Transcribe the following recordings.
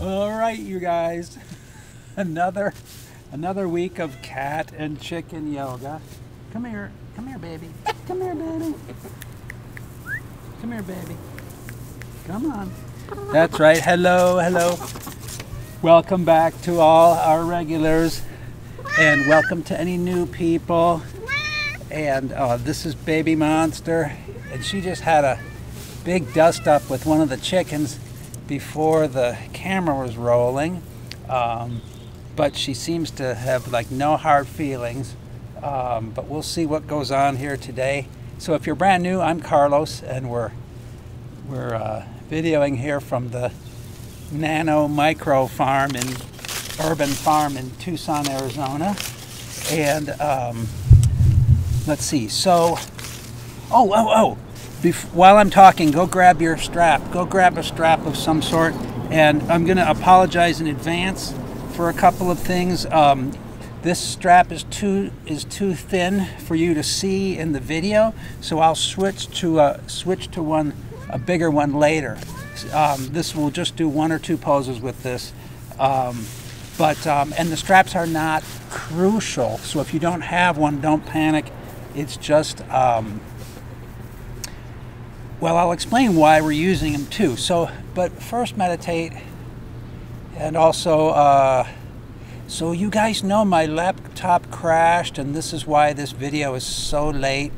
All right, you guys, another week of cat and chicken yoga. Come here, baby. Come here, baby. Come here, baby. Come on. That's right. Hello, hello. Welcome back to all our regulars, and welcome to any new people. And this is Baby Monster, and she just had a big dust up with one of the chickens before the camera was rolling, but she seems to have like no hard feelings, but we'll see what goes on here today. So if you're brand new, I'm Carlos, and we're videoing here from the nano micro farm in urban farm in Tucson, Arizona. And let's see, so while I'm talking, go grab your strap. Go grab a strap of some sort. And I'm going to apologize in advance for a couple of things. This strap is too thin for you to see in the video, so I'll switch to a bigger one later. This will just do one or two poses with this. And the straps are not crucial, so if you don't have one, don't panic. It's just well, I'll explain why we're using them too. But first meditate, and also, so you guys know my laptop crashed, and this is why this video is so late,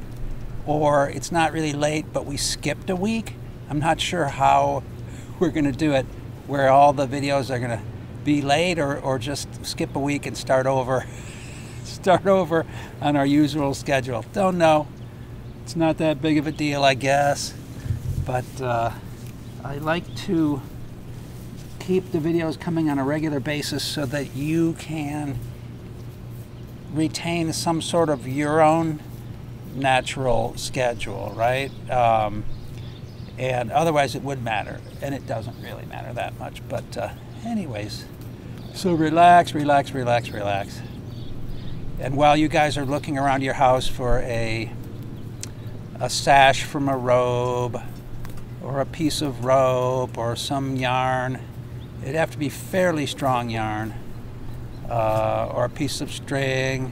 or it's not really late, but we skipped a week. I'm not sure how we're gonna do it, where all the videos are gonna be late, or just skip a week and start over on our usual schedule. Don't know. It's not that big of a deal, I guess. But I like to keep the videos coming on a regular basis so that you can retain some sort of your own natural schedule, right? And otherwise it would matter, and it doesn't really matter that much. But anyways, so relax. And while you guys are looking around your house for a sash from a robe, or a piece of rope, or some yarn, it'd have to be fairly strong yarn, or a piece of string,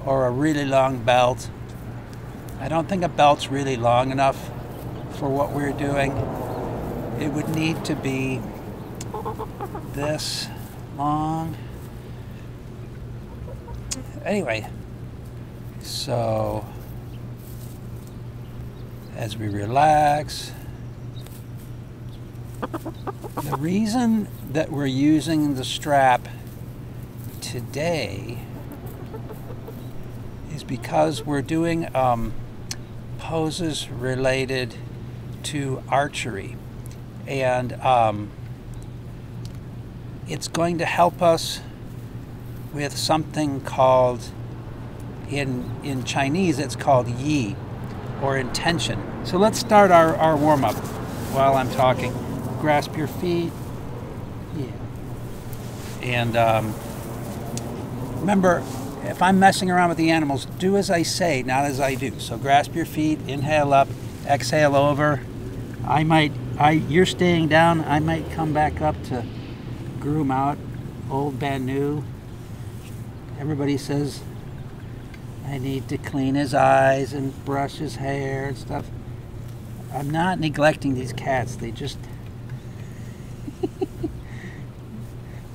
or a really long belt. I don't think a belt's really long enough for what we're doing. It would need to be this long. Anyway, so as we relax, the reason that we're using the strap today is because we're doing poses related to archery, and it's going to help us with something called, in Chinese it's called yi, or intention. So let's start our warm-up while I'm talking. Grasp your feet. Yeah. And remember, if I'm messing around with the animals, do as I say, not as I do. So grasp your feet, inhale up, exhale over. You're staying down. I might come back up to groom out old Banu. Everybody says I need to clean his eyes and brush his hair and stuff. I'm not neglecting these cats. They just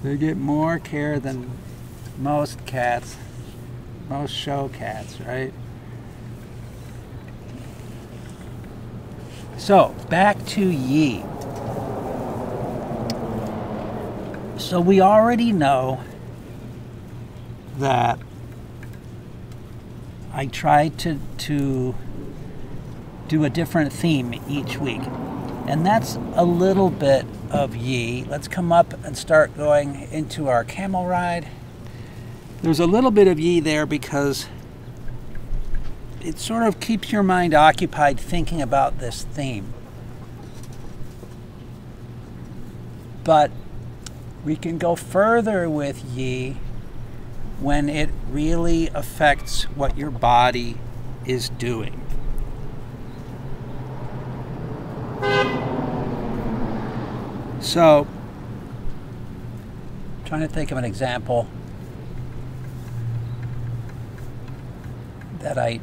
they get more care than most cats, most show cats, right? So back to yi. So we already know that I try to do a different theme each week, and that's a little bit of yi. Let's come up and start going into our Camel Ride. There's a little bit of yi there because it sort of keeps your mind occupied thinking about this theme. But we can go further with yi when it really affects what your body is doing. So trying to think of an example that I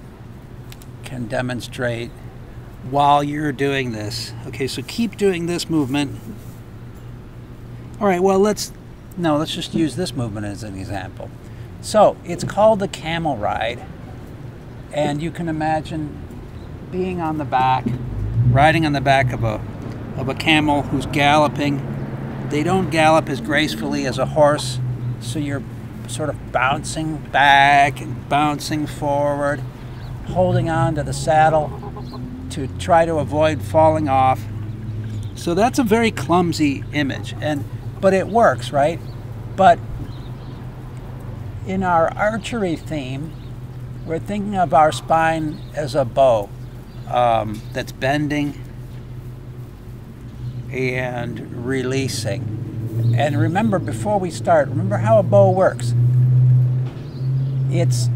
can demonstrate while you're doing this. Okay, so keep doing this movement. All right, well, let's just use this movement as an example. So it's called the Camel Ride, and you can imagine being on the back, riding on the back of a camel who's galloping. They don't gallop as gracefully as a horse, so you're sort of bouncing back and bouncing forward, holding on to the saddle to try to avoid falling off. So that's a very clumsy image, but it works, right? But in our archery theme, we're thinking of our spine as a bow that's bending and releasing. And remember, before we start, remember how a bow works. It's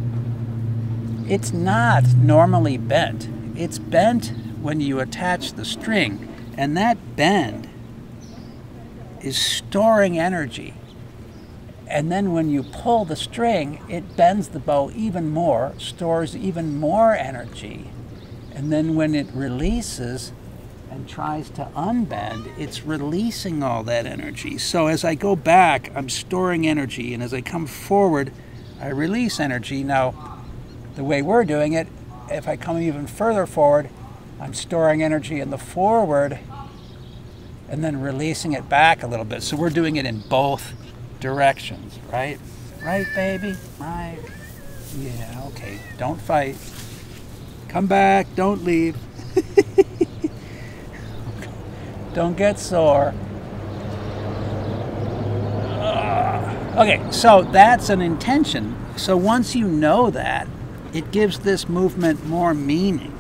not normally bent. It's bent when you attach the string, and that bend is storing energy. And then when you pull the string, it bends the bow even more, stores even more energy. And then when it releases and tries to unbend, it's releasing all that energy. So as I go back, I'm storing energy, and as I come forward, I release energy. Now, the way we're doing it, if I come even further forward, I'm storing energy in the forward and then releasing it back a little bit. So we're doing it in both directions, right? Right, baby? Right. Yeah, okay. Don't fight. Come back. Don't leave. Don't get sore. Okay, so that's an intention. So once you know that, it gives this movement more meaning.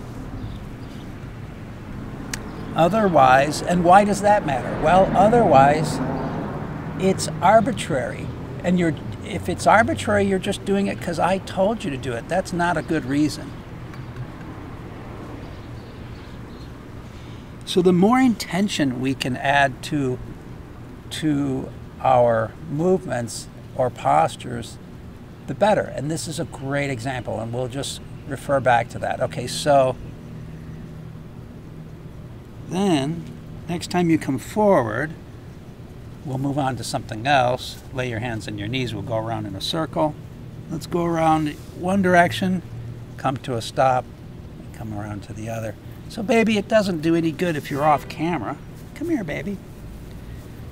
Otherwise, and why does that matter? Well, otherwise, it's arbitrary. And if it's arbitrary, you're just doing it because I told you to do it. That's not a good reason. So the more intention we can add to our movements or postures, the better. And this is a great example, and we'll just refer back to that. Okay, so then next time you come forward, we'll move on to something else. Lay your hands on your knees. We'll go around in a circle. Let's go around one direction, come to a stop, and come around to the other. So baby, it doesn't do any good if you're off camera. Come here, baby.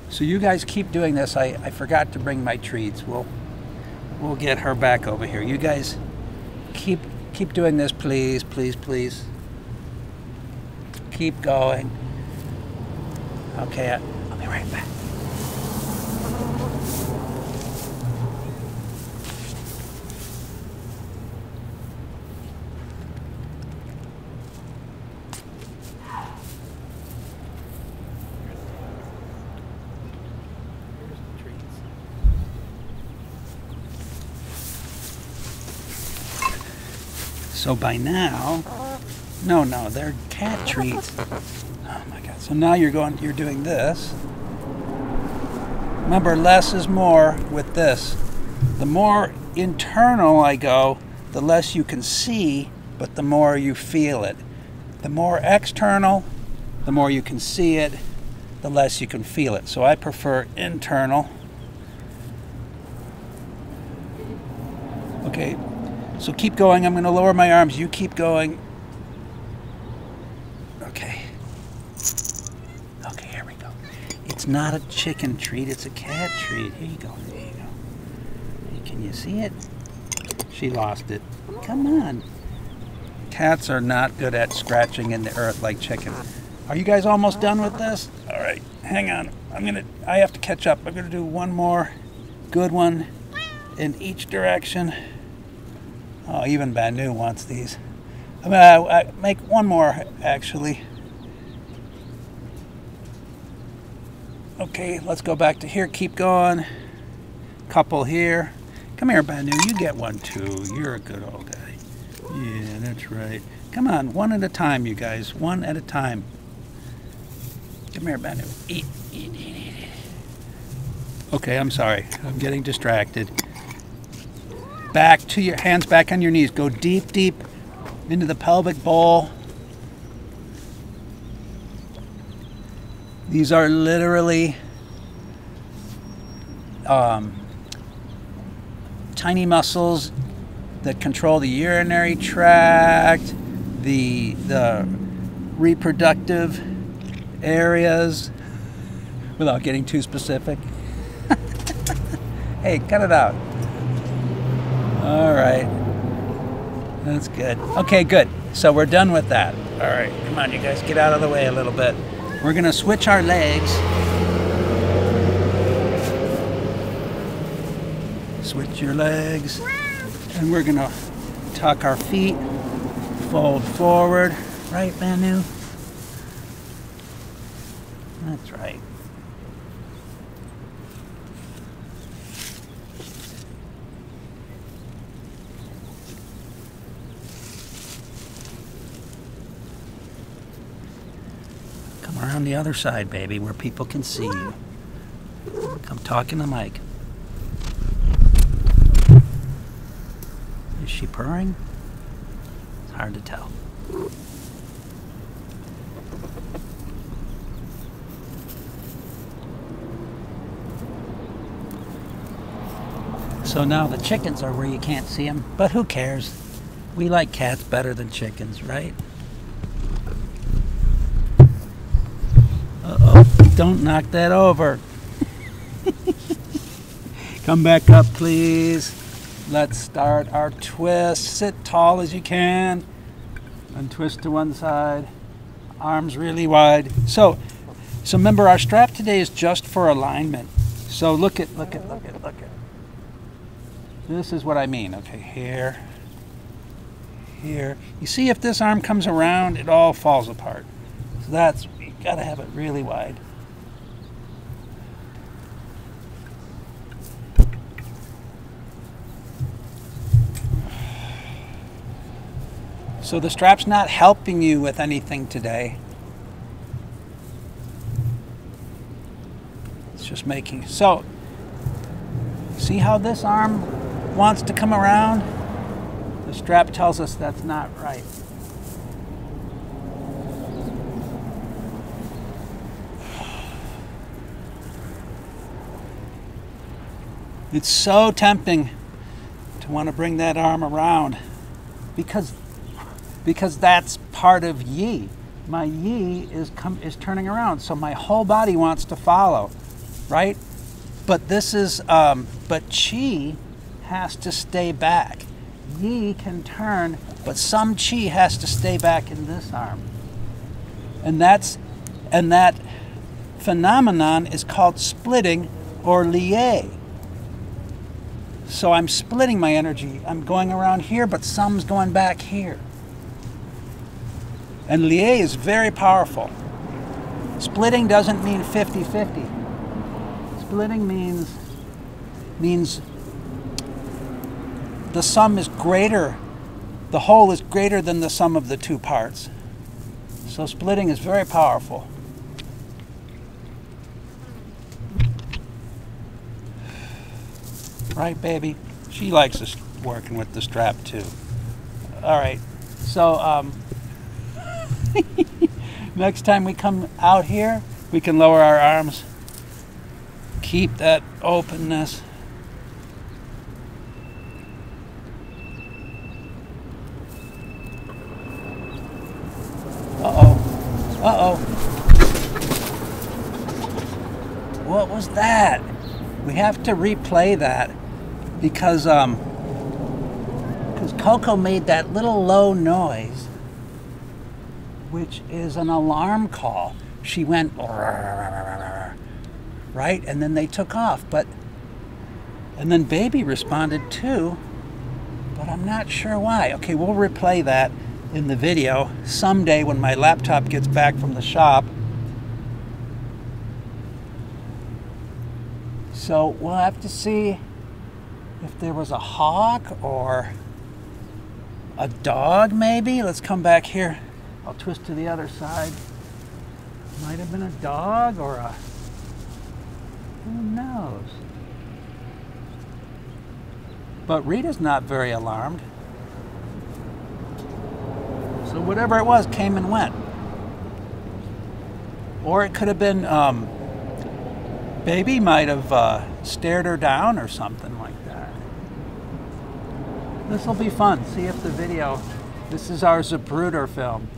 So you guys keep doing this. I forgot to bring my treats. We'll get her back over here. You guys keep doing this, please, please, please. Keep going. Okay, I'll be right back. So by now, no, they're cat treats. Oh my God! So now you're doing this. Remember, less is more with this. The more internal I go, the less you can see, but the more you feel it. The more external, the more you can see it, the less you can feel it. So I prefer internal. Okay. So keep going. I'm going to lower my arms. You keep going. Okay. Okay, here we go. It's not a chicken treat. It's a cat treat. Here you go. There you go. Can you see it? She lost it. Come on. Cats are not good at scratching in the earth like chicken. Are you guys almost done with this? All right. Hang on. I have to catch up. I'm going to do one more good one in each direction. Oh, even Banu wants these. I'm gonna make one more, actually. Okay, let's go back to here. Keep going. Couple here. Come here, Banu. You get one too. You're a good old guy. Yeah, that's right. Come on, one at a time, you guys. One at a time. Come here, Banu. Eat, eat, eat, eat. Okay, I'm sorry. I'm getting distracted. Back to your hands, back on your knees. Go deep, deep into the pelvic bowl. These are literally tiny muscles that control the urinary tract, the reproductive areas, without getting too specific. Hey, cut it out. All right. That's good. Okay, good. So we're done with that. All right, come on, you guys, get out of the way a little bit. We're going to switch our legs. Switch your legs. And we're going to tuck our feet, fold forward. Right, Banu? That's right. Come around the other side, baby, where people can see you. Come talk in the mic. Is she purring? It's hard to tell. So now the chickens are where you can't see them, but who cares? We like cats better than chickens, right? Uh-oh, don't knock that over. Come back up, please. Let's start our twist. Sit tall as you can. And twist to one side. Arms really wide. So remember, our strap today is just for alignment. So look at. This is what I mean. Okay, here. You see, if this arm comes around, it all falls apart. So you gotta have it really wide. So the strap's not helping you with anything today. It's just making, so see how this arm wants to come around? The strap tells us that's not right. It's so tempting to want to bring that arm around because that's part of yi. My yi is turning around, so my whole body wants to follow, right? But this is, but chi has to stay back. Yi can turn, but some chi has to stay back in this arm. And that phenomenon is called splitting or lié. So I'm splitting my energy. I'm going around here, but some's going back here. And lié is very powerful. Splitting doesn't mean 50-50. Splitting means the sum is greater, the whole is greater than the sum of the two parts. So splitting is very powerful. Right, baby? She likes us working with the strap too. All right, so next time we come out here, we can lower our arms. Keep that openness. Uh-oh. What was that? We have to replay that because Coco made that little low noise, which is an alarm call. She went, right? And then they took off. And then baby responded too, but I'm not sure why. Okay, we'll replay that in the video someday when my laptop gets back from the shop. So we'll have to see if there was a hawk or a dog maybe. Let's come back here. I'll twist to the other side. Might have been a dog or Who knows? But Rita's not very alarmed. So whatever it was came and went. Or it could have been, Baby might have stared her down or something like that. This will be fun. See if the video, this is our Zapruder film.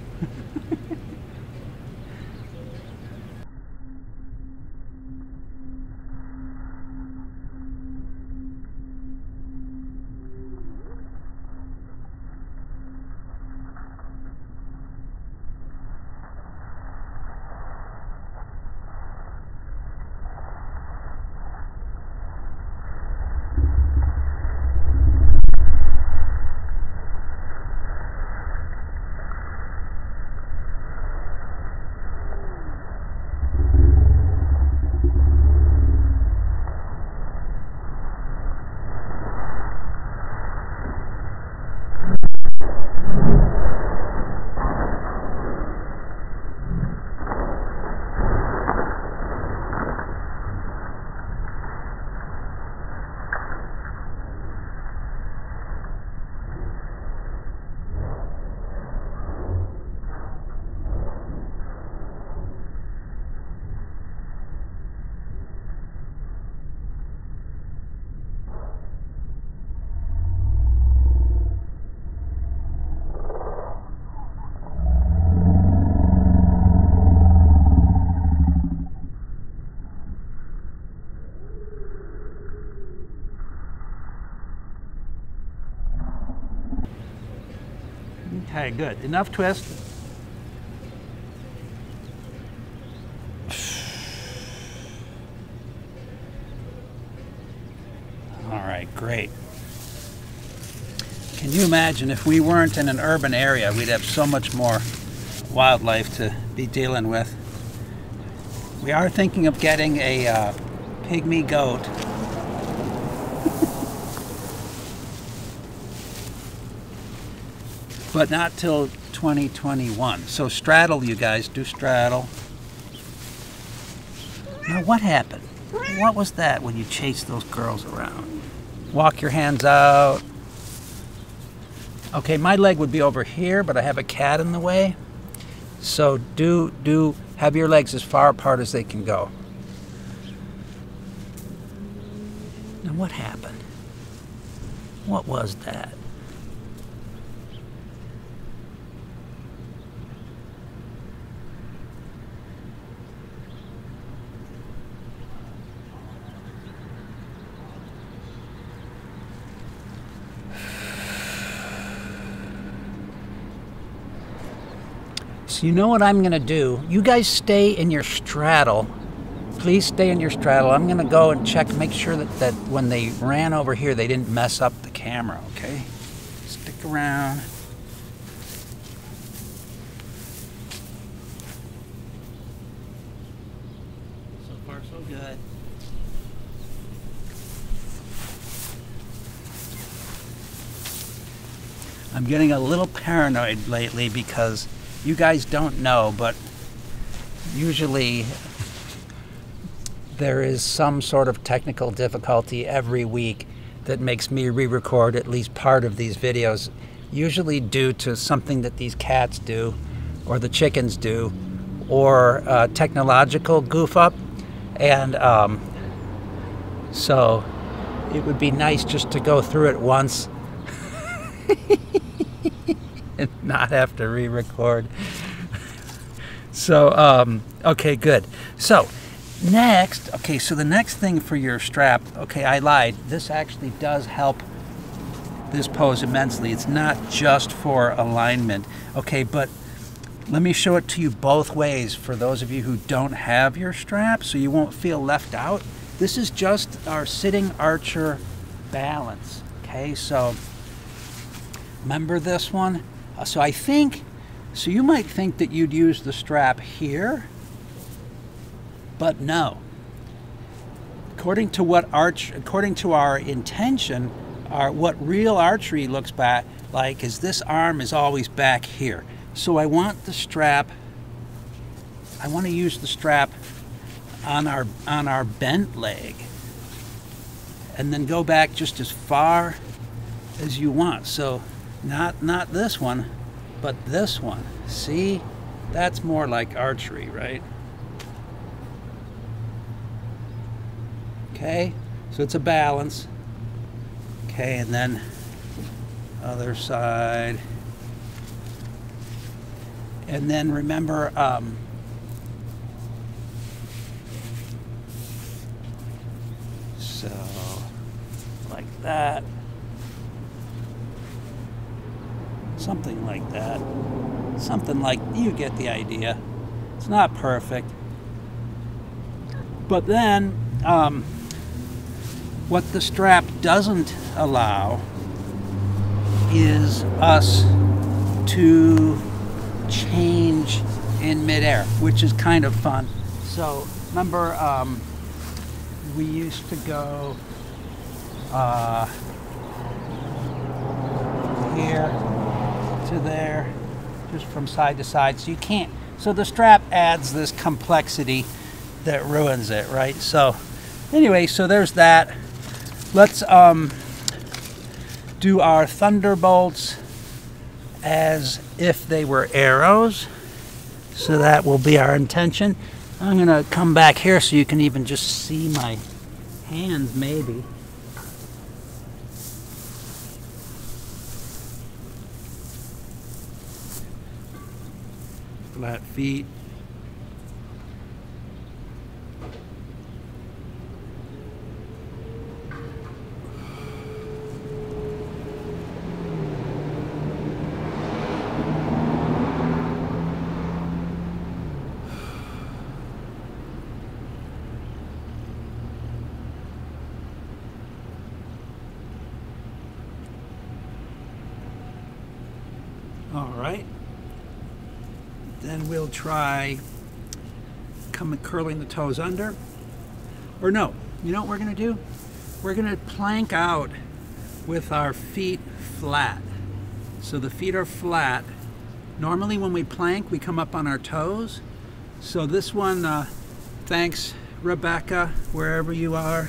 Okay, good. Enough twist. All right, great. Can you imagine if we weren't in an urban area, we'd have so much more wildlife to be dealing with. We are thinking of getting a pygmy goat. But not till 2021. So straddle, you guys, do straddle. Now what happened? What was that when you chased those girls around? Walk your hands out. Okay, my leg would be over here, but I have a cat in the way. So have your legs as far apart as they can go. Now what happened? What was that? So you know what I'm going to do? You guys stay in your straddle. Please stay in your straddle. I'm going to go and check, make sure that when they ran over here, they didn't mess up the camera, okay? Stick around. So far, so good. I'm getting a little paranoid lately because you guys don't know, but usually there is some sort of technical difficulty every week that makes me re-record at least part of these videos, usually due to something that these cats do or the chickens do or technological goof up. And so it would be nice just to go through it once and not have to re-record. So, okay, good. So, next, okay, so the next thing for your strap, okay, I lied. This actually does help this pose immensely. It's not just for alignment, okay, but let me show it to you both ways for those of you who don't have your strap so you won't feel left out. This is just our sitting archer balance, okay, so remember this one? So so you might think that you'd use the strap here, but no. According to our intention, what real archery looks like is this arm is always back here. So I want to use the strap on our bent leg, and then go back just as far as you want. So not this one, but this one. See, that's more like archery, right? Okay, so it's a balance. Okay, and then other side. And then remember, so like that, something like that, something like, you get the idea. It's not perfect, but then what the strap doesn't allow is us to change in midair, which is kind of fun. So remember, we used to go here to there, just from side to side. So you can't, so the strap adds this complexity that ruins it, right? So anyway, so there's that. Let's do our thunderbolts as if they were arrows. So that will be our intention. I'm gonna come back here so you can even just see my hands, maybe. Flat feet. All right, then we'll try curling the toes under, or no, you know what we're gonna do? We're gonna plank out with our feet flat. So the feet are flat. Normally when we plank, we come up on our toes. So this one, thanks Rebecca, wherever you are.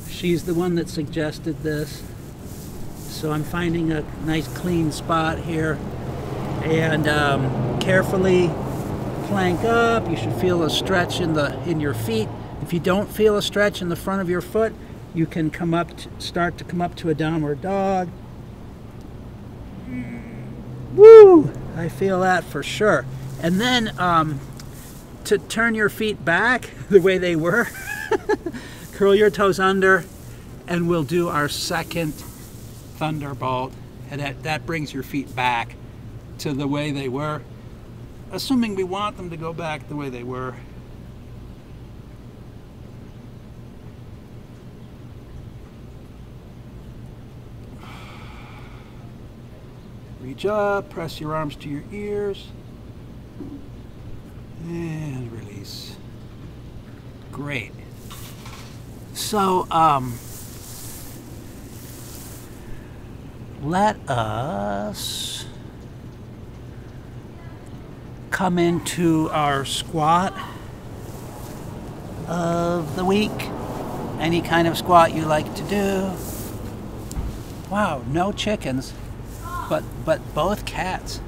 She's the one that suggested this. So I'm finding a nice clean spot here, and carefully plank up. You should feel a stretch in your feet. If you don't feel a stretch in the front of your foot, you can start to come up to a downward dog. Woo! I feel that for sure. And then to turn your feet back the way they were, curl your toes under, and we'll do our second Thunderbolt, and that brings your feet back to the way they were, assuming we want them to go back the way they were. Reach up, press your arms to your ears, and release. Great. So, let us come into our squat of the week. Any kind of squat you like to do. Wow, no chickens, but both cats.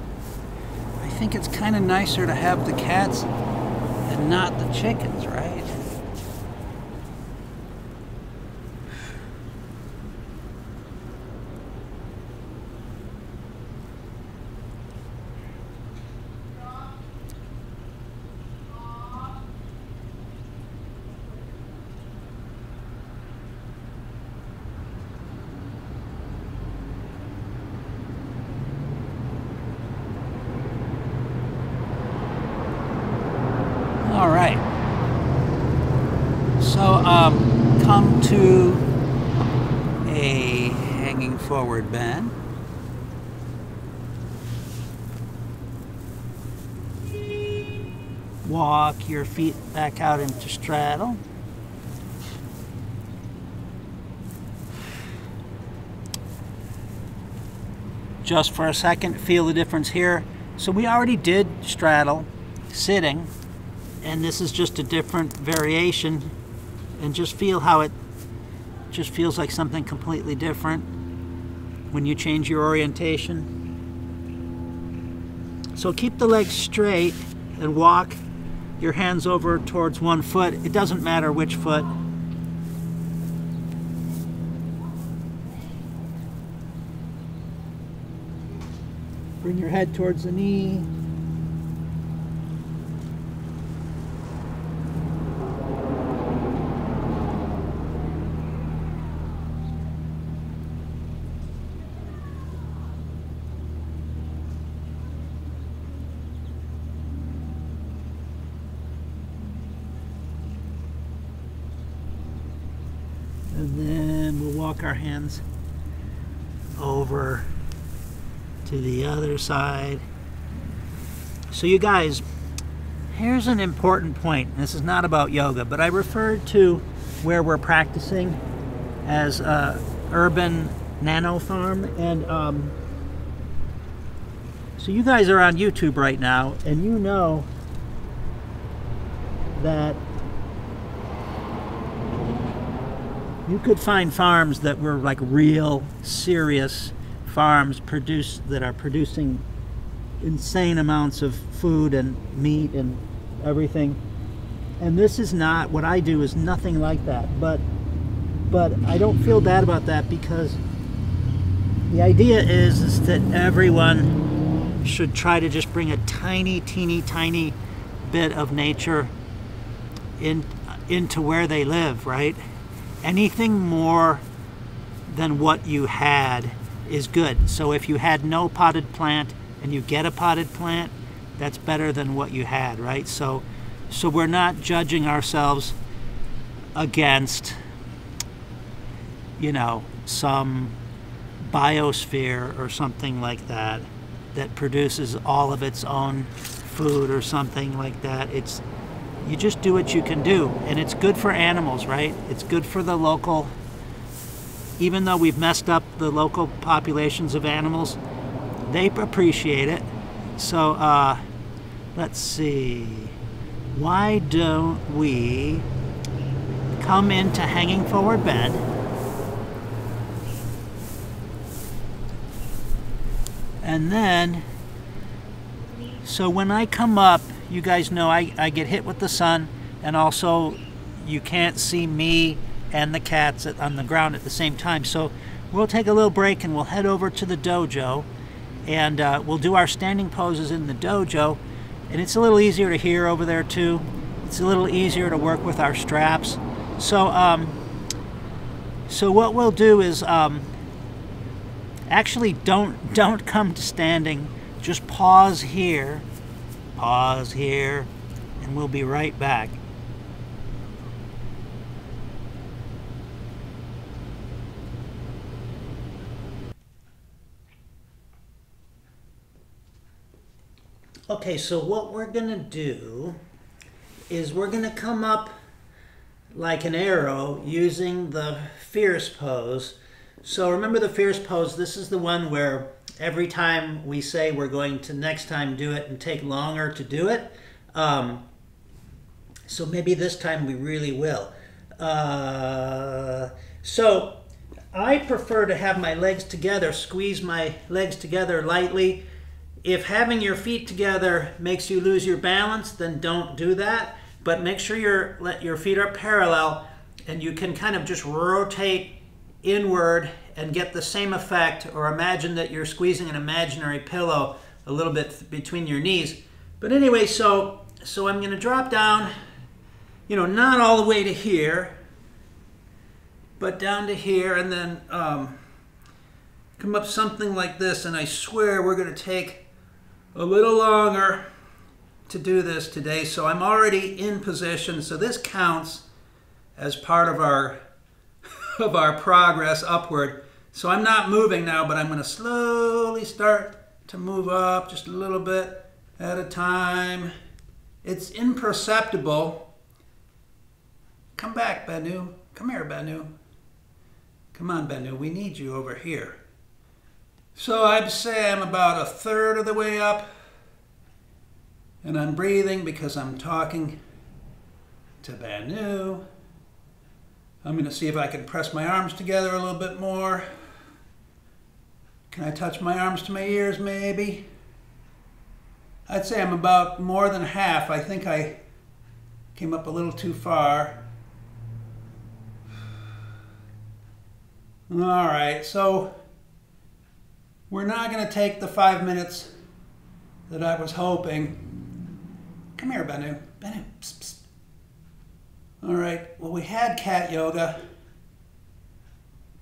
I think it's kind of nicer to have the cats and not the chickens, right? All right, so come to a hanging forward bend. Walk your feet back out into straddle. Just for a second, feel the difference here. So we already did straddle sitting. And this is just a different variation, and just feel how it just feels like something completely different when you change your orientation. So keep the legs straight and walk your hands over towards one foot. It doesn't matter which foot. Bring your head towards the knee. And then we'll walk our hands over to the other side. So you guys, here's an important point. This is not about yoga, but I referred to where we're practicing as a urban nano farm. And so you guys are on YouTube right now, and you know that you could find farms that were like real serious farms that are producing insane amounts of food and meat and everything. And this is not, what I do is nothing like that. But I don't feel bad about that, because the idea is that everyone should try to just bring a teeny tiny bit of nature into where they live, right? Anything more than what you had is good. So if you had no potted plant and you get a potted plant, that's better than what you had, right? So we're not judging ourselves against, you know, some biosphere or something like that that produces all of its own food or something like that. You just do what you can do, and it's good for animals, right? It's good for the local, even though we've messed up the local populations of animals, they appreciate it. So let's see, why don't we come into hanging forward bend, and then, so when I come up, you guys know I get hit with the sun, and also you can't see me and the cats on the ground at the same time. So we'll take a little break and we'll head over to the dojo, and we'll do our standing poses in the dojo. And it's a little easier to hear over there too. It's a little easier to work with our straps. So so what we'll do is actually don't come to standing. Just pause here, and we'll be right back. Okay, so what we're gonna do is we're gonna come up like an arrow using the fierce pose. So remember the fierce pose, this is the one where every time we say we're going to next time do it and take longer to do it. So maybe this time we really will. So I prefer to have my legs together, squeeze my legs together lightly. If having your feet together makes you lose your balance, then don't do that. But make sure your feet are parallel, and you can kind of just rotate inward and get the same effect, or imagine that you're squeezing an imaginary pillow a little bit between your knees. But anyway, so I'm going to drop down, you know, not all the way to here, but down to here, and then come up something like this. And I swear we're going to take a little longer to do this today. So I'm already in position, so this counts as part of our progress upward. So I'm not moving now, but I'm going to slowly start to move up just a little bit at a time. It's imperceptible. Come back, Banu. Come here, Banu. Come on, Banu. We need you over here. So I'd say I'm about a third of the way up, and I'm breathing because I'm talking to Banu. I'm going to see if I can press my arms together a little bit more. Can I touch my arms to my ears maybe? I'd say I'm about more than half. I think I came up a little too far. All right, so we're not going to take the 5 minutes that I was hoping. Come here, Banu. Banu, psst, psst. All right, well, we had cat yoga,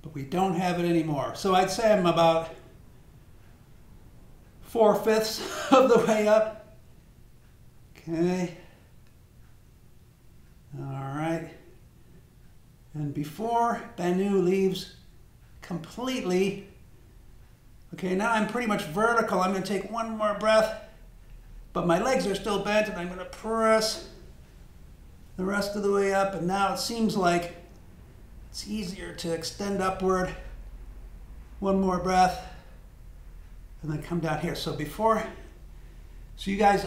but we don't have it anymore. So I'd say I'm about 4/5 of the way up. Okay. All right. And before Banu leaves completely, okay, now I'm pretty much vertical. I'm going to take one more breath, but my legs are still bent, and I'm going to press the rest of the way up. And now it seems like it's easier to extend upward. One more breath, and then come down here. So you guys,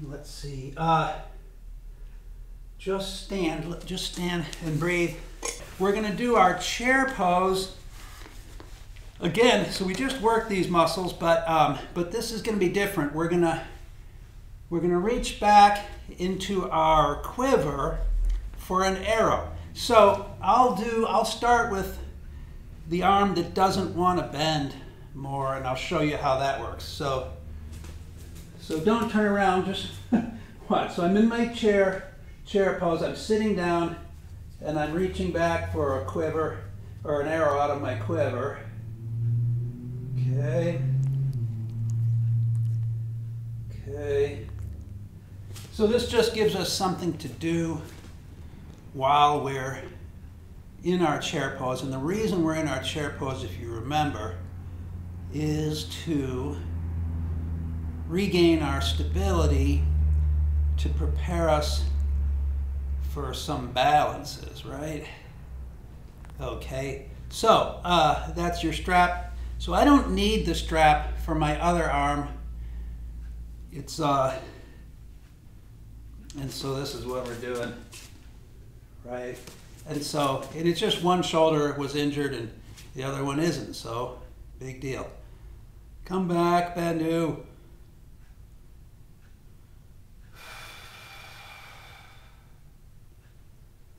let's see, just stand and breathe. We're going to do our chair pose again. So we just worked these muscles, but this is going to be different. We're going to reach back into our quiver for an arrow. So I'll start with the arm that doesn't want to bend more, and I'll show you how that works. So don't turn around, just watch. So I'm in my chair pose. I'm sitting down, and I'm reaching back for a quiver or an arrow out of my quiver. Okay. Okay. So this just gives us something to do while we're in our chair pose. And the reason we're in our chair pose, if you remember, is to regain our stability to prepare us for some balances, right? Okay, so that's your strap. So I don't need the strap for my other arm. It's and so this is what we're doing, right? And it's just one shoulder was injured and the other one isn't, so big deal. Come back, Banu.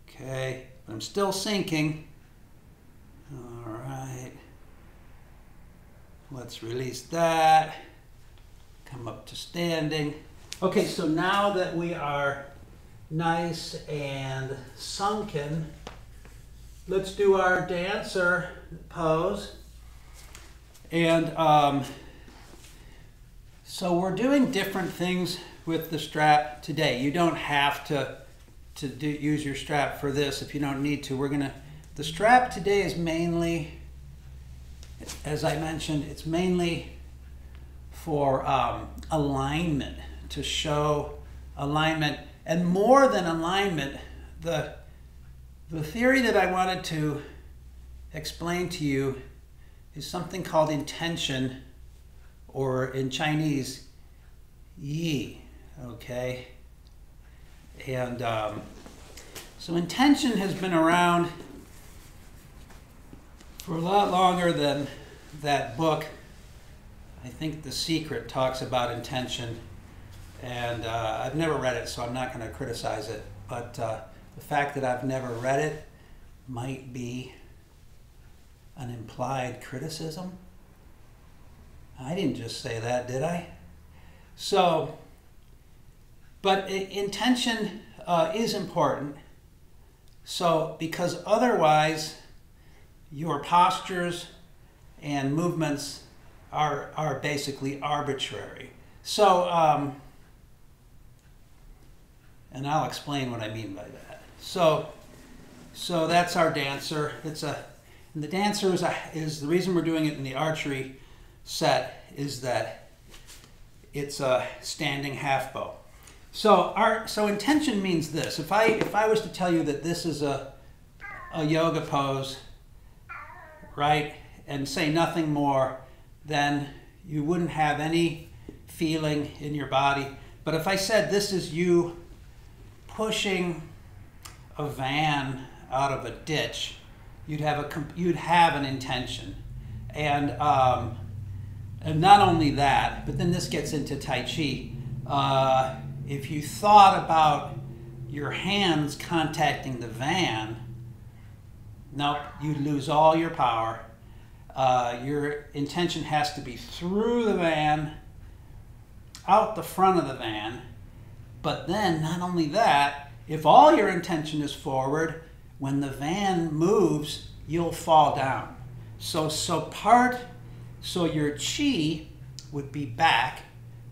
Okay, I'm still sinking. All right. Let's release that. Come up to standing. Okay, so now that we are nice and sunken, let's do our dancer pose. And so we're doing different things with the strap today. You don't have to use your strap for this if you don't need to. The strap today is mainly, as I mentioned, it's mainly for alignment, to show alignment. And more than alignment, the theory that I wanted to explain to you is something called intention, or in Chinese, yi, okay? And so intention has been around for a lot longer than that book. I think The Secret talks about intention, and I've never read it, so I'm not going to criticize it. But the fact that I've never read it might be an implied criticism. I didn't just say that, did I? So, but intention is important. So, because otherwise your postures and movements are basically arbitrary. So, and I'll explain what I mean by that. So that's our dancer. And the dancer is the reason we're doing it in the archery set is that it's a standing half bow. So intention means this. If I was to tell you that this is a yoga pose, right, and say nothing more, then you wouldn't have any feeling in your body. But if I said this is you pushing a van out of a ditch, you'd have an intention, and not only that, but then this gets into Tai Chi. If you thought about your hands contacting the van, nope, you'd lose all your power. Your intention has to be through the van, out the front of the van. But then, not only that, if all your intention is forward, when the van moves, you'll fall down. So your chi would be back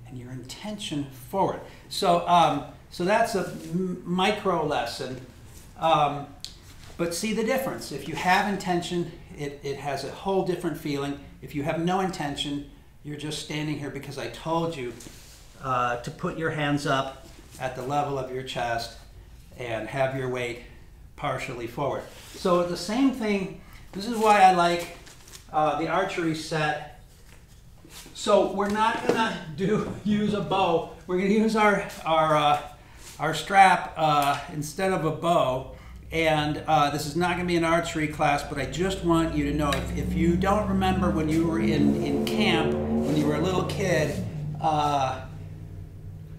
and your intention forward. So that's a micro lesson. But see the difference. If you have intention, it has a whole different feeling. If you have no intention, you're just standing here because I told you to put your hands up at the level of your chest and have your weight partially forward. So the same thing, this is why I like the archery set. So we're not gonna use a bow. We're gonna use our strap instead of a bow. And this is not going to be an archery class, but I just want you to know, if you don't remember when you were in camp, when you were a little kid,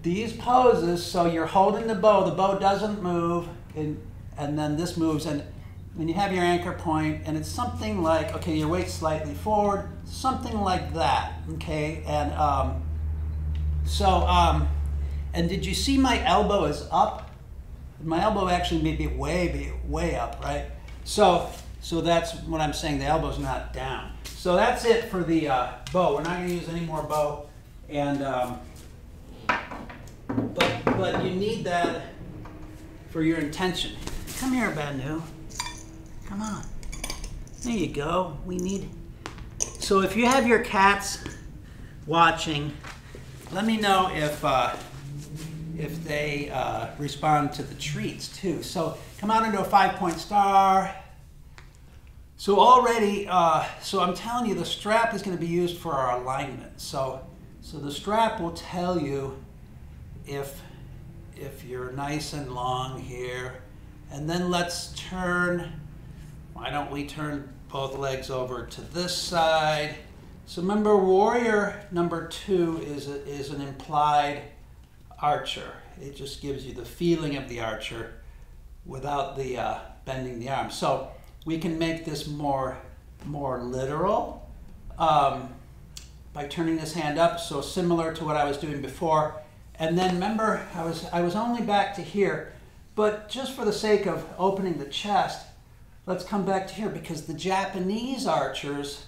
these poses, so you're holding the bow doesn't move, and then this moves, and then you have your anchor point, and it's something like, okay, your weight's slightly forward, something like that, okay? And and did you see my elbow is up? My elbow actually may be way up, right? So that's what I'm saying. The elbow's not down. So that's it for the bow. We're not going to use any more bow, and but you need that for your intention. Come here, Banu. Come on. There you go. We need. So if you have your cats watching, let me know if they respond to the treats too. So come out into a 5-point star. So already, so I'm telling you, the strap is going to be used for our alignment. So the strap will tell you if you're nice and long here. And then let's turn, why don't we turn both legs over to this side. So remember, warrior number 2 is an implied archer. It just gives you the feeling of the archer without the bending the arm. So we can make this more literal by turning this hand up, so similar to what I was doing before. And then remember, I was only back to here, but just for the sake of opening the chest, let's come back to here, because the Japanese archers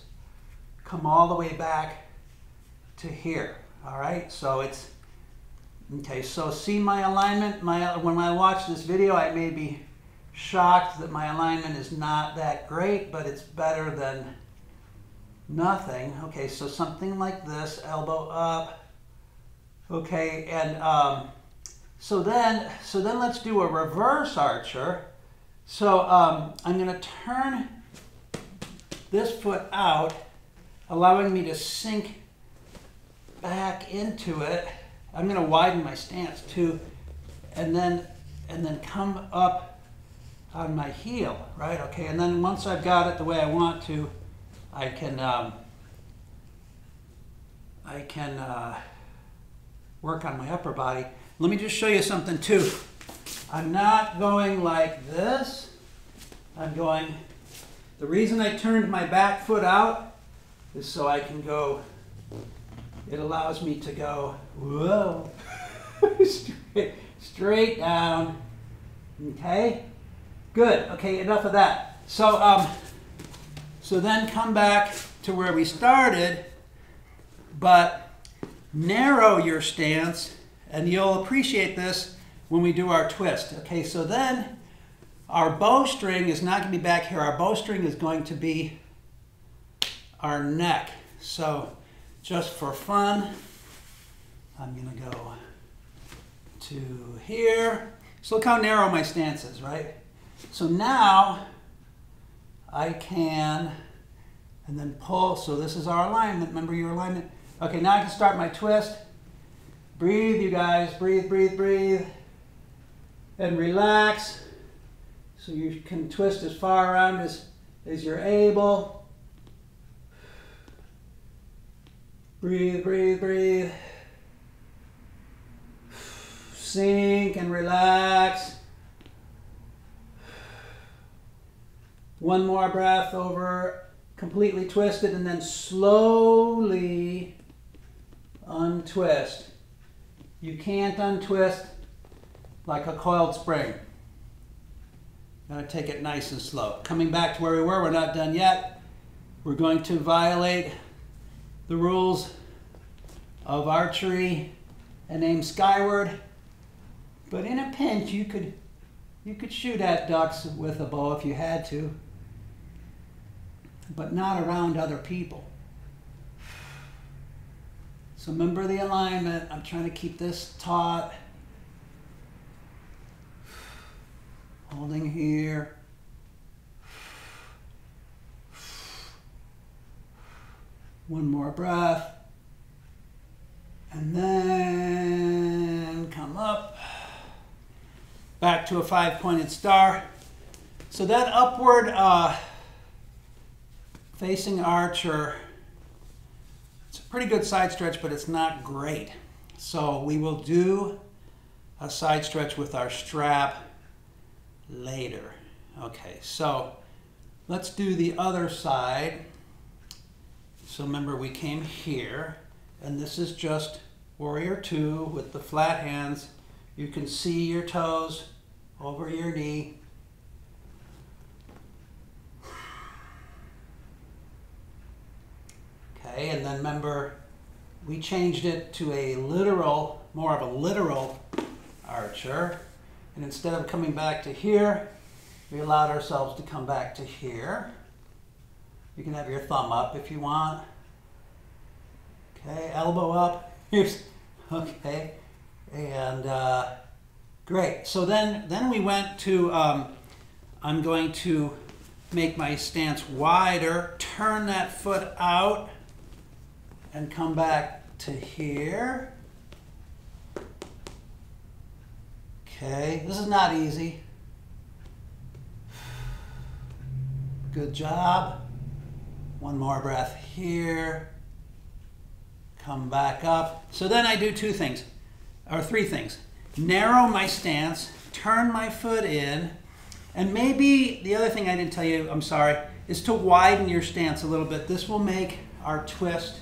come all the way back to here. All right, so it's okay. So see my alignment. When I watch this video, I may be shocked that my alignment is not that great, but it's better than nothing. Okay, so something like this, elbow up. Okay, and so then let's do a reverse archer. So I'm going to turn this foot out, allowing me to sink back into it. I'm going to widen my stance too, and then come up on my heel, right? Okay, and then once I've got it the way I want to, I can work on my upper body. Let me just show you something too. I'm not going like this. I'm going, the reason I turned my back foot out is so I can go, it allows me to go, whoa, straight down. Okay, good. Okay, enough of that. So, so then come back to where we started, but narrow your stance, and you'll appreciate this when we do our twist. Okay, so then our bowstring is not going to be back here. Our bowstring is going to be our neck. So just for fun, I'm going to go to here. So look how narrow my stance is, right? So now I can, and then pull. So this is our alignment. Remember your alignment? Okay, now I can start my twist. Breathe, you guys. Breathe, breathe, breathe. and relax. So you can twist as far around as you're able. Breathe, breathe, breathe. Sink and relax. One more breath over, completely twisted, and then slowly untwist. You can't untwist like a coiled spring. Gotta take it nice and slow. Coming back to where we were, we're not done yet. We're going to violate the rules of archery and aim skyward. But in a pinch, you could shoot at ducks with a bow if you had to, but not around other people. So remember the alignment. I'm trying to keep this taut. Holding here. One more breath. And then come up. Back to a 5-pointed star. So that upward facing archer, it's a pretty good side stretch, but it's not great. So we will do a side stretch with our strap later. Okay, so let's do the other side. So remember, we came here, and this is just warrior 2 with the flat hands. You can see your toes over your knee. Okay, and then remember, we changed it to a literal, more of a literal archer. And instead of coming back to here, we allowed ourselves to come back to here. You can have your thumb up if you want. Okay, elbow up. Here's, okay, and great. So then we went to, I'm going to make my stance wider, turn that foot out, and come back to here. Okay, this is not easy. Good job. One more breath here. Come back up. So then I do 2 things, or 3 things. Narrow my stance, turn my foot in, and maybe the other thing I didn't tell you, I'm sorry, is to widen your stance a little bit. This will make our twist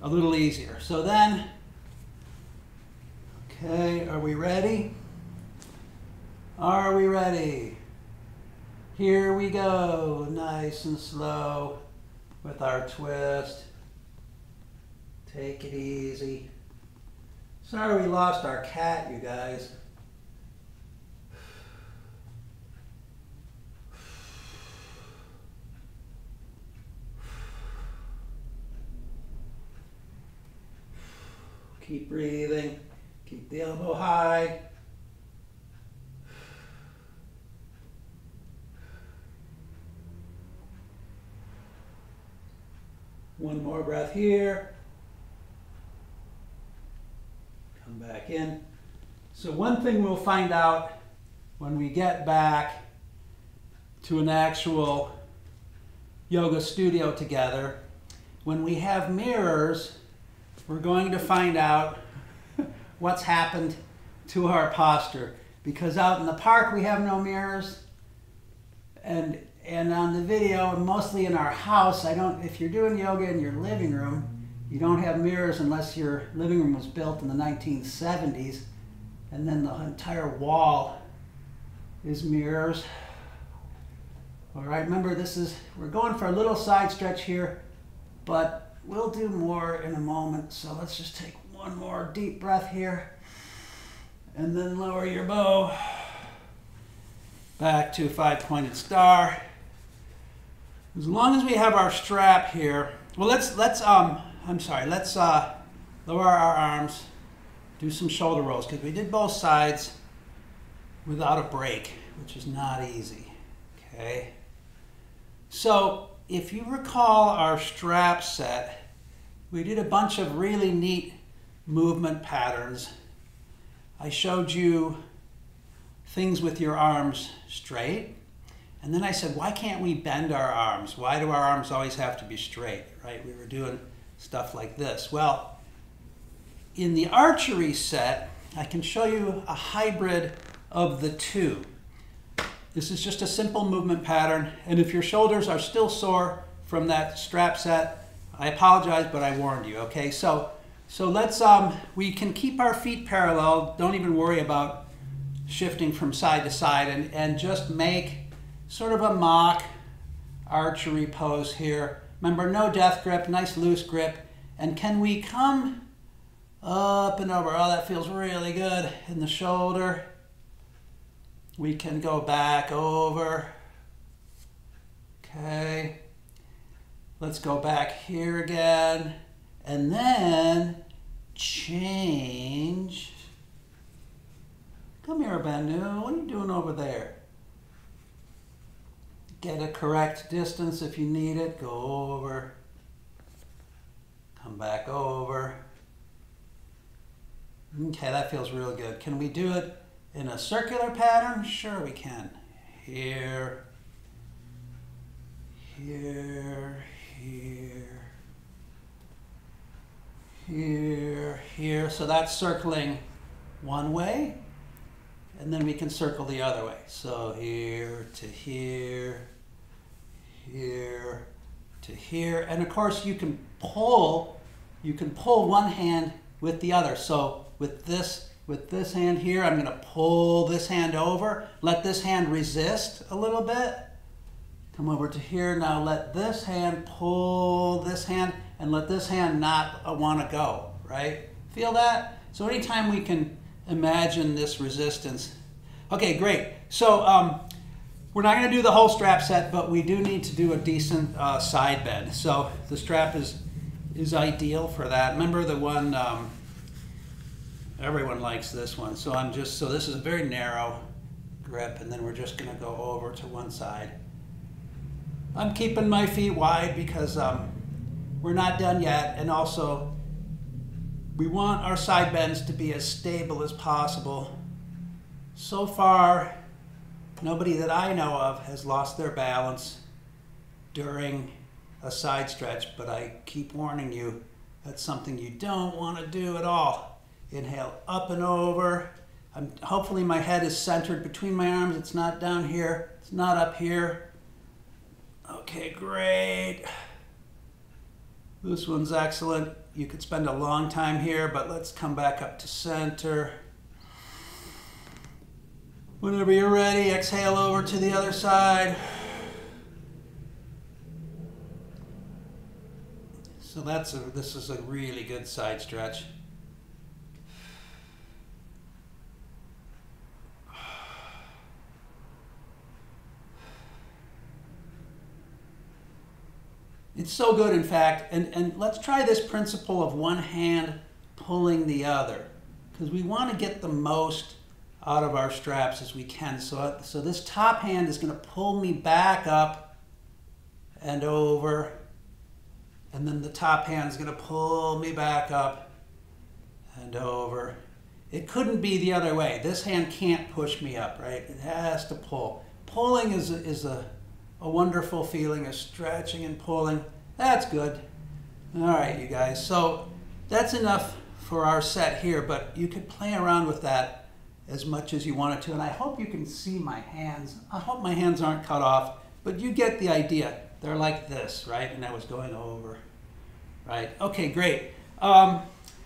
a little easier. So then, okay, are we ready? Are we ready? Here we go, nice and slow with our twist. Take it easy. Sorry we lost our cat, you guys. Keep breathing. Keep the elbow high. One more breath here. Come back in. So one thing we'll find out when we get back to an actual yoga studio together, when we have mirrors, we're going to find out what's happened to our posture. Because out in the park we have no mirrors, and on the video, and mostly in our house, if you're doing yoga in your living room, you don't have mirrors unless your living room was built in the 1970s, and then the entire wall is mirrors. All right, remember we're going for a little side stretch here, but we'll do more in a moment. So let's just take one more deep breath here, and then lower your bow back to a 5-pointed star. As long as we have our strap here, well, let's lower our arms, do some shoulder rolls, because we did both sides without a break, which is not easy, okay? So if you recall our strap set, we did a bunch of really neat movement patterns. I showed you things with your arms straight. And then I said, why can't we bend our arms? Why do our arms always have to be straight, right? We were doing stuff like this. Well, in the archery set, I can show you a hybrid of the two. This is just a simple movement pattern. And if your shoulders are still sore from that strap set, I apologize, but I warned you, okay? So let's, we can keep our feet parallel. Don't even worry about shifting from side to side, and just make sort of a mock archery pose here. Remember, no death grip, nice loose grip. And can we come up and over? Oh, that feels really good in the shoulder. We can go back over. Okay. Let's go back here again. And then change. Come here, Banu. What are you doing over there? Get a correct distance if you need it. Go over. Come back over. Okay, that feels real good. Can we do it in a circular pattern? Sure we can. Here, here, here, here, here. So that's circling one way, and then we can circle the other way. So here to here, here to here. And of course you can pull one hand with the other. So with this hand here, I'm going to pull this hand over, let this hand resist a little bit. Come over to here. Now let this hand pull this hand, and let this hand not want to go, right? Feel that? So anytime we can imagine this resistance. Okay, great. So we're not going to do the whole strap set, but we do need to do a decent side bend. So the strap is ideal for that. Remember the one, everyone likes this one. So this is a very narrow grip, and then we're just going to go over to one side. I'm keeping my feet wide because we're not done yet, and also we want our side bends to be as stable as possible. So far, nobody that I know of has lost their balance during a side stretch, but I keep warning you, that's something you don't want to do at all. Inhale up and over. Hopefully my head is centered between my arms. It's not down here. It's not up here. Okay, great. This one's excellent. You could spend a long time here, but let's come back up to center. Whenever you're ready, exhale over to the other side. So this is a really good side stretch. It's so good, in fact, and let's try this principle of one hand pulling the other, because we want to get the most out of our straps as we can. So this top hand is going to pull me back up and over, and then the top hand is going to pull me back up and over. It couldn't be the other way. This hand can't push me up, right? It has to pull. Pulling is a wonderful feeling of stretching and pulling. That's good. All right, you guys. So that's enough for our set here, but you could play around with that as much as you wanted to. And I hope you can see my hands. I hope my hands aren't cut off, but you get the idea. They're like this, right? And I was going over, right? Okay, great.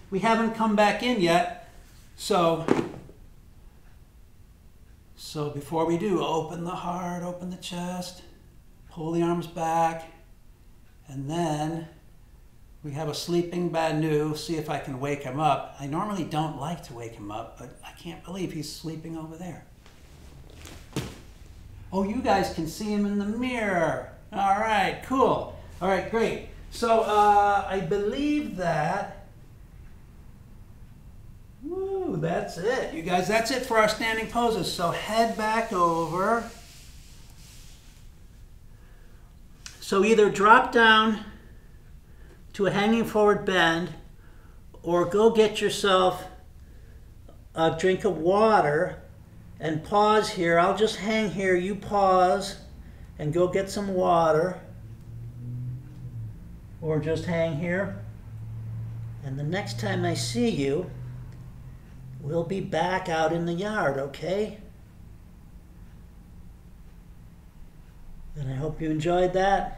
We haven't come back in yet. So before we do, open the heart, open the chest, pull the arms back, and then we have a sleeping Banu. See if I can wake him up. I normally don't like to wake him up, but I can't believe he's sleeping over there. Oh, you guys can see him in the mirror. All right, cool. All right, great. So I believe that, woo, that's it. You guys, that's it for our standing poses. So head back over. So either drop down to a hanging forward bend, or go get yourself a drink of water and pause here. I'll just hang here. You pause and go get some water. Or just hang here. And the next time I see you, we'll be back out in the yard, okay? And I hope you enjoyed that.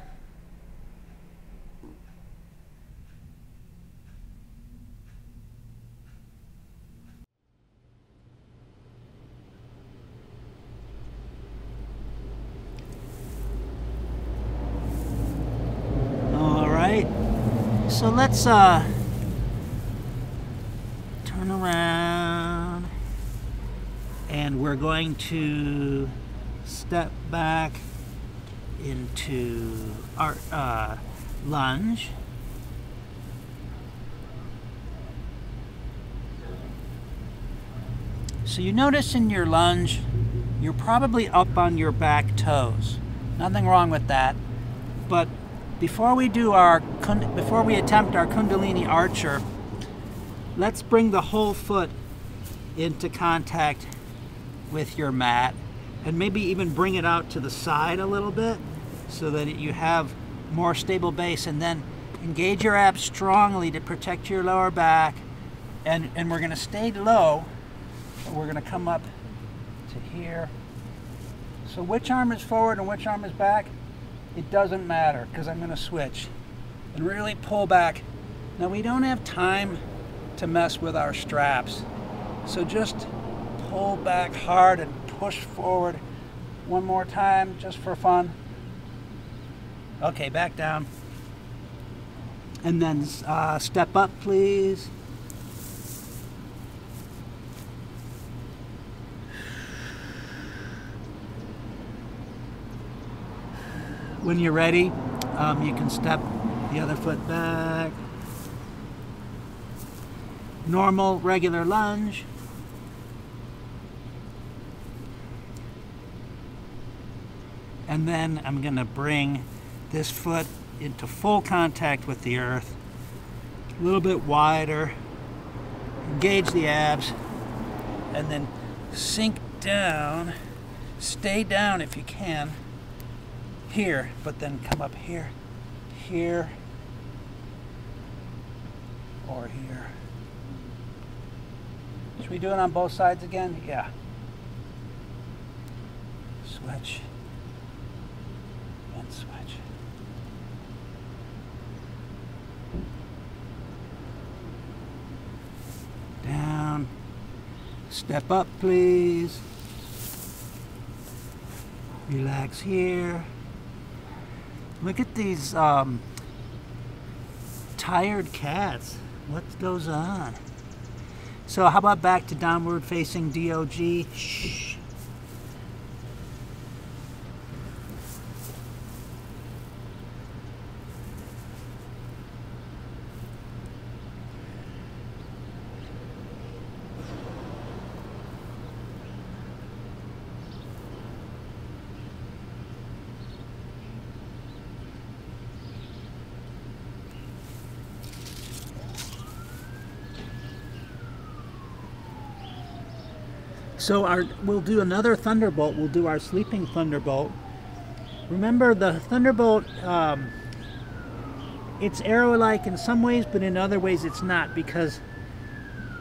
So let's turn around, and we're going to step back into our lunge. So you notice in your lunge, you're probably up on your back toes. Nothing wrong with that, but before we attempt our Kundalini Archer, let's bring the whole foot into contact with your mat, and maybe even bring it out to the side a little bit so that you have more stable base, and then engage your abs strongly to protect your lower back, and we're going to stay low, and we're going to come up to here. So which arm is forward and which arm is back? It doesn't matter, because I'm going to switch and really pull back. Now we don't have time to mess with our straps, so just pull back hard and push forward one more time just for fun. Okay, back down. And then step up, please. When you're ready, you can step the other foot back. Normal, regular lunge. And then I'm going to bring this foot into full contact with the earth. A little bit wider. Engage the abs. And then sink down. Stay down if you can. Here, but then come up here, here, or here. Should we do it on both sides again? Yeah. Switch and switch. Down. Step up, please. Relax here. Look at these tired cats. What goes on? So how about back to downward facing dog? Shh. So we'll do another Thunderbolt. We'll do our sleeping Thunderbolt. Remember, the Thunderbolt, it's arrow-like in some ways, but in other ways it's not, because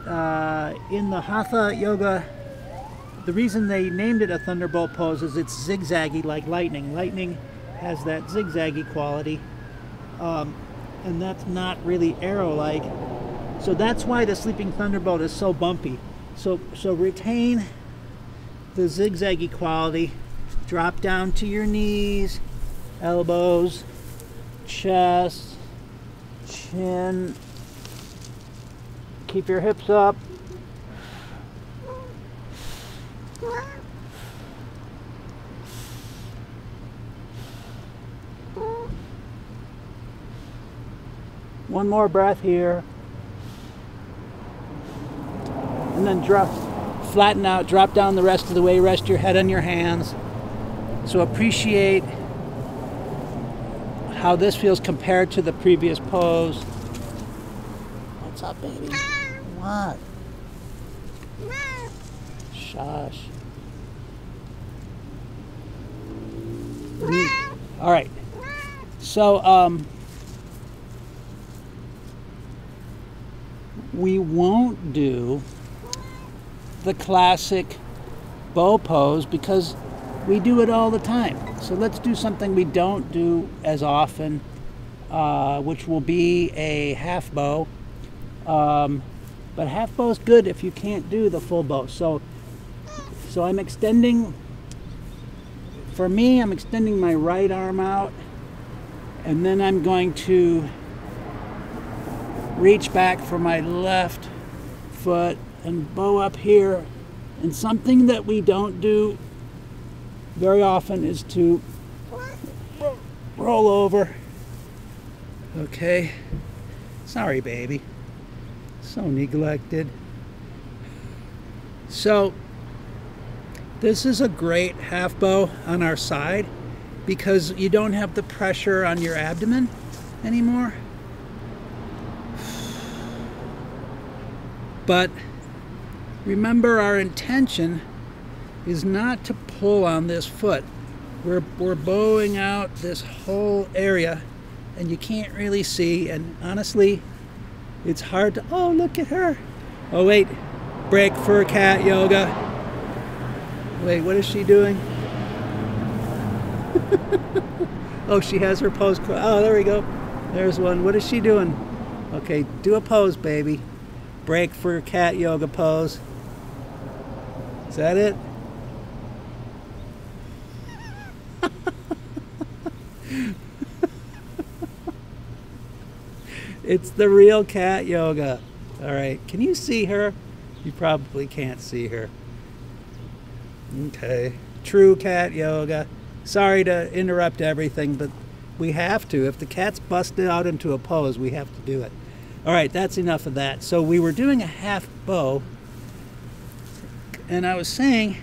in the Hatha Yoga, the reason they named it a Thunderbolt pose is it's zigzaggy like lightning. Lightning has that zigzaggy quality, and that's not really arrow-like. So that's why the sleeping Thunderbolt is so bumpy. So retain the zigzaggy quality. Drop down to your knees, elbows, chest, chin. Keep your hips up. One more breath here. And then flatten out, drop down the rest of the way, rest your head on your hands. So appreciate how this feels compared to the previous pose. What's up, baby? What? Shush. All right. So we won't do the classic bow pose because we do it all the time. So let's do something we don't do as often, which will be a half bow. But half bow is good if you can't do the full bow. So I'm extending, for me, I'm extending my right arm out, and then I'm going to reach back for my left foot and bow up here. And something that we don't do very often is to roll over. Okay. Sorry, baby. So neglected. So this is a great half bow on our side because you don't have the pressure on your abdomen anymore. But remember, our intention is not to pull on this foot. We're bowing out this whole area and you can't really see, and honestly it's hard to, oh, look at her. Oh wait, break for cat yoga. Wait, what is she doing? Oh, she has her pose. Oh, there we go. There's one. What is she doing? Okay, do a pose, baby. Break for cat yoga pose. Is that it? It's the real cat yoga. All right, can you see her? You probably can't see her. Okay, true cat yoga. Sorry to interrupt everything, but we have to. If the cat's busted out into a pose, we have to do it. All right, that's enough of that. So we were doing a half bow, and I was saying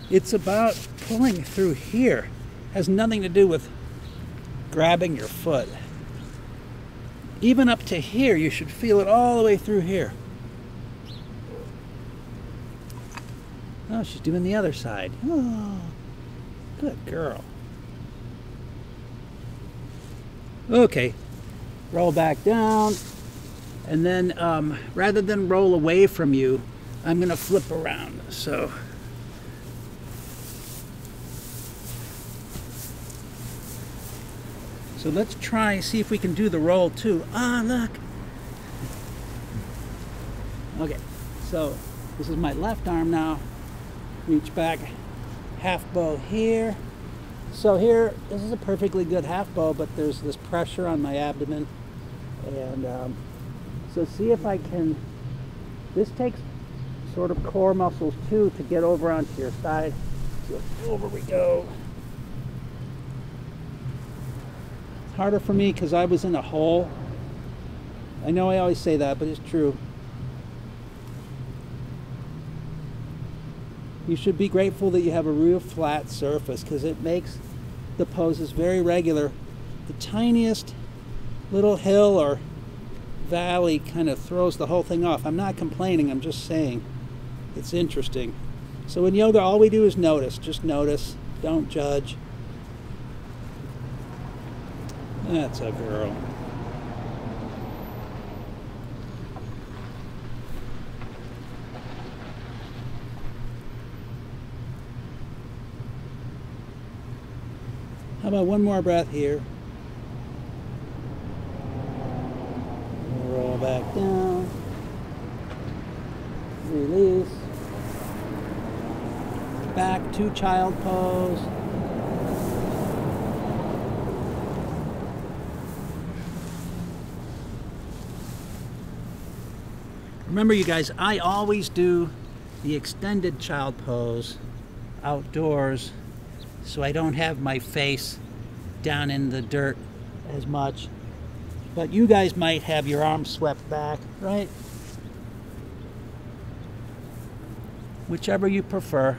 it's about pulling through here. It has nothing to do with grabbing your foot. Even up to here, you should feel it all the way through here. Oh, she's doing the other side. Oh, good girl. Okay, roll back down. And then rather than roll away from you, I'm going to flip around. So let's try, see if we can do the roll too. Ah, look. Okay, so this is my left arm now. Reach back, half bow here. So here, this is a perfectly good half bow, but there's this pressure on my abdomen. And so see if I can, this takes sort of core muscles too to get over onto your side. So over we go. It's harder for me because I was in a hole. I know I always say that, but it's true. You should be grateful that you have a real flat surface because it makes the poses very regular. The tiniest little hill or valley kind of throws the whole thing off. I'm not complaining, I'm just saying it's interesting. So in yoga, all we do is notice. Just notice, don't judge. That's a girl. How about one more breath here? Roll back down. Release. Back to child pose. Remember, you guys, I always do the extended child pose outdoors so I don't have my face down in the dirt as much. But you guys might have your arms swept back, right? Whichever you prefer.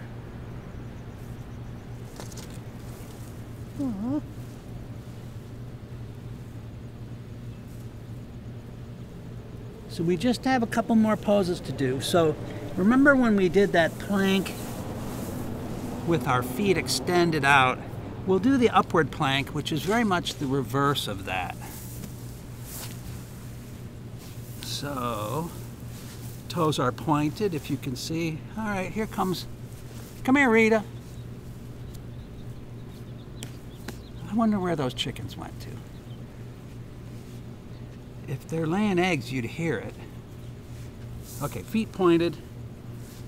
Aww. So we just have a couple more poses to do. So remember when we did that plank with our feet extended out, we'll do the upward plank, which is very much the reverse of that. So, toes are pointed, if you can see. All right, here comes. Come here, Rita. I wonder where those chickens went to. If they're laying eggs, you'd hear it. Okay, feet pointed.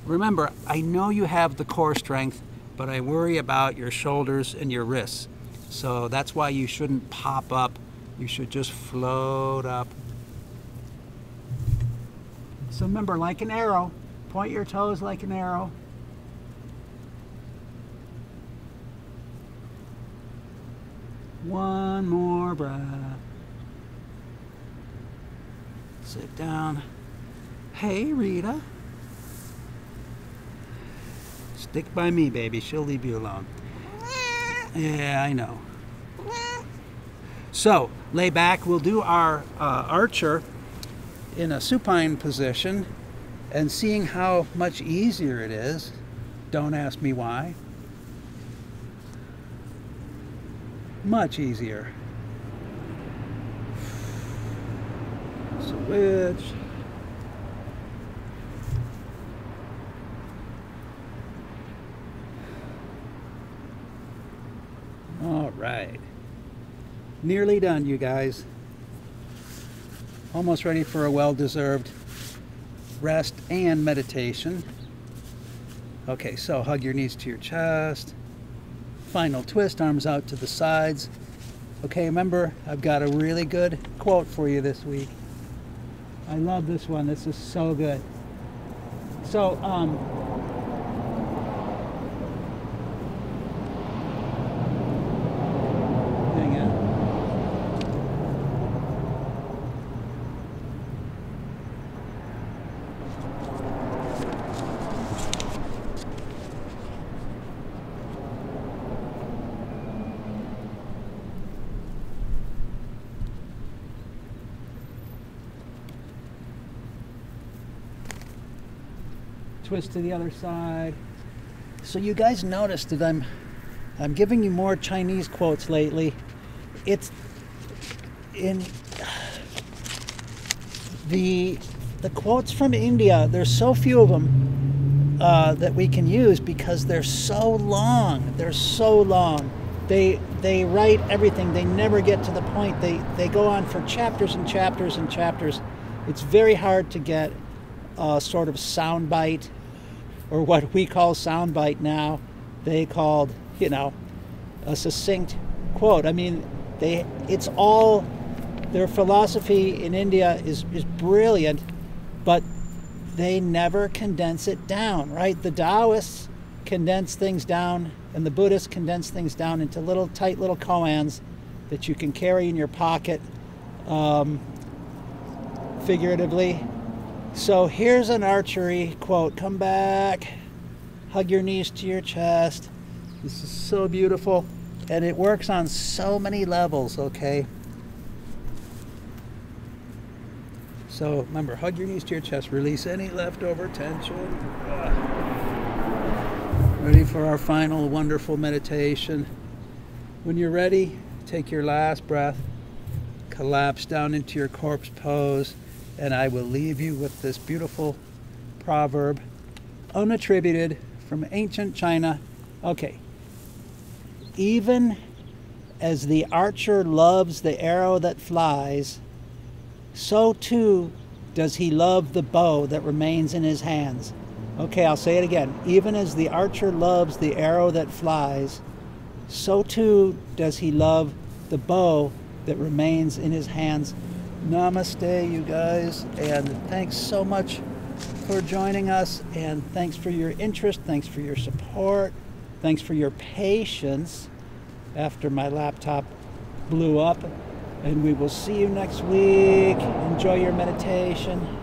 Remember, I know you have the core strength, but I worry about your shoulders and your wrists. So that's why you shouldn't pop up. You should just float up. So remember, like an arrow, point your toes like an arrow. One more breath. Sit down. Hey, Rita. Stick by me, baby. She'll leave you alone. Yeah, I know. So, lay back. We'll do our archer in a supine position, and seeing how much easier it is. Don't ask me why. Much easier. Switch. All right. Nearly done, you guys. Almost ready for a well-deserved rest and meditation. Okay, so hug your knees to your chest. Final twist, arms out to the sides. Okay, remember, I've got a really good quote for you this week. I love this one. This is so good. So, hang on. Twist to the other side. So you guys noticed that I'm giving you more Chinese quotes lately. It's in the quotes from India. There's so few of them that we can use because they're so long. They're so long. They write everything. They never get to the point. They go on for chapters and chapters and chapters. It's very hard to get a sort of soundbite, or what we call soundbite now. They called, you know, a succinct quote. I mean, it's all, their philosophy in India is brilliant, but they never condense it down, right? The Taoists condense things down, and the Buddhists condense things down into little tight little koans that you can carry in your pocket, figuratively. So here's an archery quote. Come back, hug your knees to your chest. This is so beautiful, and it works on so many levels, okay? So remember, hug your knees to your chest, release any leftover tension. Ready for our final wonderful meditation. When you're ready, take your last breath, collapse down into your corpse pose, and I will leave you with this beautiful proverb, unattributed from ancient China. Okay. Even as the archer loves the arrow that flies, so too does he love the bow that remains in his hands. Okay, I'll say it again. Even as the archer loves the arrow that flies, so too does he love the bow that remains in his hands. Namaste, you guys, and thanks so much for joining us, and thanks for your interest, thanks for your support, thanks for your patience after my laptop blew up, and we will see you next week. Enjoy your meditation.